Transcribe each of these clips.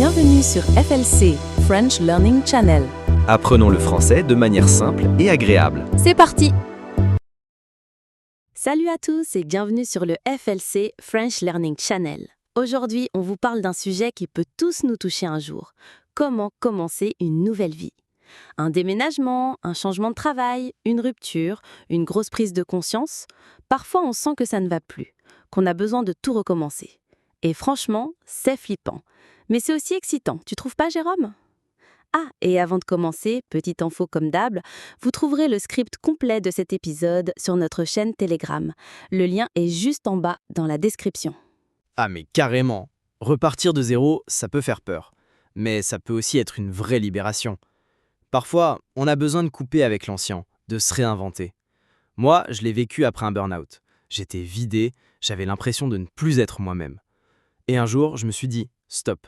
Bienvenue sur FLC, French Learning Channel. Apprenons le français de manière simple et agréable. C'est parti! Salut à tous et bienvenue sur le FLC, French Learning Channel. Aujourd'hui, on vous parle d'un sujet qui peut tous nous toucher un jour. Comment commencer une nouvelle vie? Un déménagement, un changement de travail, une rupture, une grosse prise de conscience. Parfois, on sent que ça ne va plus, qu'on a besoin de tout recommencer. Et franchement, c'est flippant. Mais c'est aussi excitant, tu trouves pas, Jérôme? Ah, et avant de commencer, petite info comme d'hab, vous trouverez le script complet de cet épisode sur notre chaîne Telegram. Le lien est juste en bas dans la description. Ah mais carrément. Repartir de zéro, ça peut faire peur. Mais ça peut aussi être une vraie libération. Parfois, on a besoin de couper avec l'ancien, de se réinventer. Moi, je l'ai vécu après un burn-out. J'étais vidé, j'avais l'impression de ne plus être moi-même. Et un jour, je me suis dit, stop.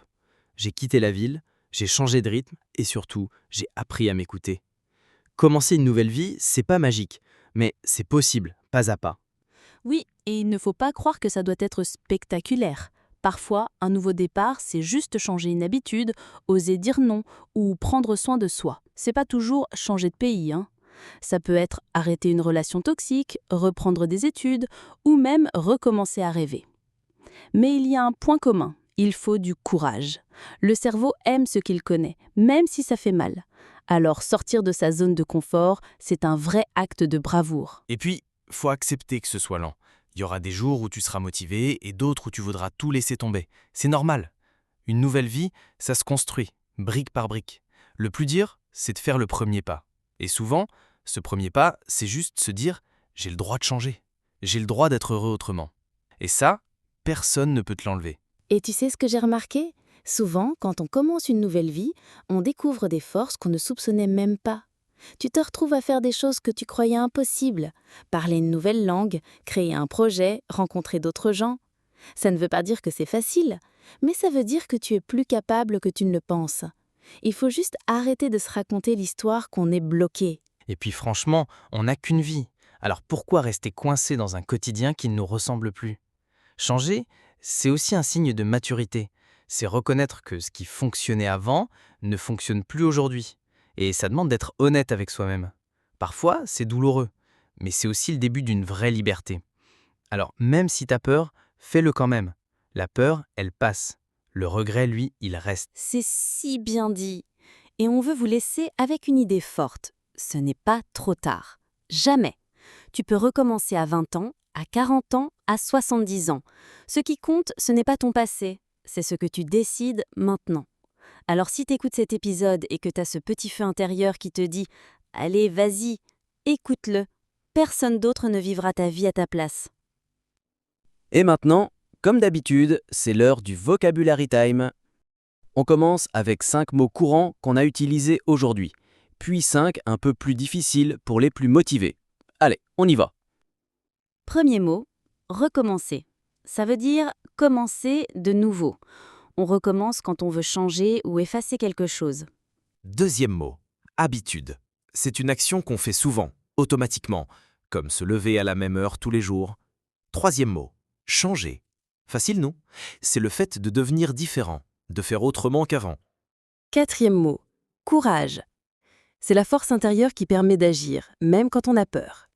J'ai quitté la ville, j'ai changé de rythme et surtout, j'ai appris à m'écouter. Commencer une nouvelle vie, c'est pas magique, mais c'est possible, pas à pas. Oui, et il ne faut pas croire que ça doit être spectaculaire. Parfois, un nouveau départ, c'est juste changer une habitude, oser dire non ou prendre soin de soi. C'est pas toujours changer de pays, hein. Ça peut être arrêter une relation toxique, reprendre des études ou même recommencer à rêver. Mais il y a un point commun, il faut du courage. Le cerveau aime ce qu'il connaît, même si ça fait mal. Alors sortir de sa zone de confort, c'est un vrai acte de bravoure. Et puis, faut accepter que ce soit lent. Il y aura des jours où tu seras motivé et d'autres où tu voudras tout laisser tomber. C'est normal. Une nouvelle vie, ça se construit, brique par brique. Le plus dur, c'est de faire le premier pas. Et souvent, ce premier pas, c'est juste se dire « j'ai le droit de changer. J'ai le droit d'être heureux autrement. » Et ça, personne ne peut te l'enlever. Et tu sais ce que j'ai remarqué? Souvent, quand on commence une nouvelle vie, on découvre des forces qu'on ne soupçonnait même pas. Tu te retrouves à faire des choses que tu croyais impossibles. Parler une nouvelle langue, créer un projet, rencontrer d'autres gens. Ça ne veut pas dire que c'est facile, mais ça veut dire que tu es plus capable que tu ne le penses. Il faut juste arrêter de se raconter l'histoire qu'on est bloqué. Et puis franchement, on n'a qu'une vie. Alors pourquoi rester coincé dans un quotidien qui ne nous ressemble plus? Changer, c'est aussi un signe de maturité. C'est reconnaître que ce qui fonctionnait avant ne fonctionne plus aujourd'hui. Et ça demande d'être honnête avec soi-même. Parfois, c'est douloureux, mais c'est aussi le début d'une vraie liberté. Alors, même si t'as peur, fais-le quand même. La peur, elle passe. Le regret, lui, il reste. C'est si bien dit. Et on veut vous laisser avec une idée forte. Ce n'est pas trop tard. Jamais. Tu peux recommencer à 20 ans, à 40 ans, à 70 ans. Ce qui compte, ce n'est pas ton passé, c'est ce que tu décides maintenant. Alors si tu écoutes cet épisode et que tu as ce petit feu intérieur qui te dit « Allez, vas-y, écoute-le », personne d'autre ne vivra ta vie à ta place. Et maintenant, comme d'habitude, c'est l'heure du Vocabulary Time. On commence avec 5 mots courants qu'on a utilisés aujourd'hui, puis 5 un peu plus difficiles pour les plus motivés. Allez, on y va. Premier mot, recommencer. Ça veut dire commencer de nouveau. On recommence quand on veut changer ou effacer quelque chose. Deuxième mot, habitude. C'est une action qu'on fait souvent, automatiquement, comme se lever à la même heure tous les jours. Troisième mot, changer. Facile, non? C'est le fait de devenir différent, de faire autrement qu'avant. Quatrième mot, courage. C'est la force intérieure qui permet d'agir, même quand on a peur.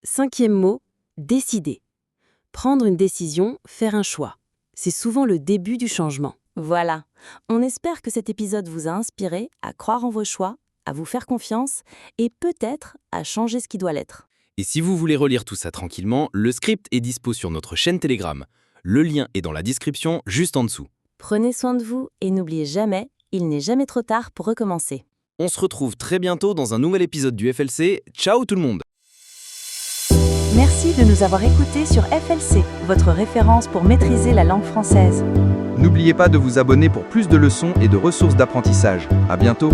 Cinquième mot, décider. Prendre une décision, faire un choix. C'est souvent le début du changement. Voilà. On espère que cet épisode vous a inspiré à croire en vos choix, à vous faire confiance et peut-être à changer ce qui doit l'être. Et si vous voulez relire tout ça tranquillement, le script est dispo sur notre chaîne Telegram. Le lien est dans la description juste en dessous. Prenez soin de vous et n'oubliez jamais, il n'est jamais trop tard pour recommencer. On se retrouve très bientôt dans un nouvel épisode du FLC. Ciao tout le monde! Merci de nous avoir écoutés sur FLC, votre référence pour maîtriser la langue française. N'oubliez pas de vous abonner pour plus de leçons et de ressources d'apprentissage. À bientôt!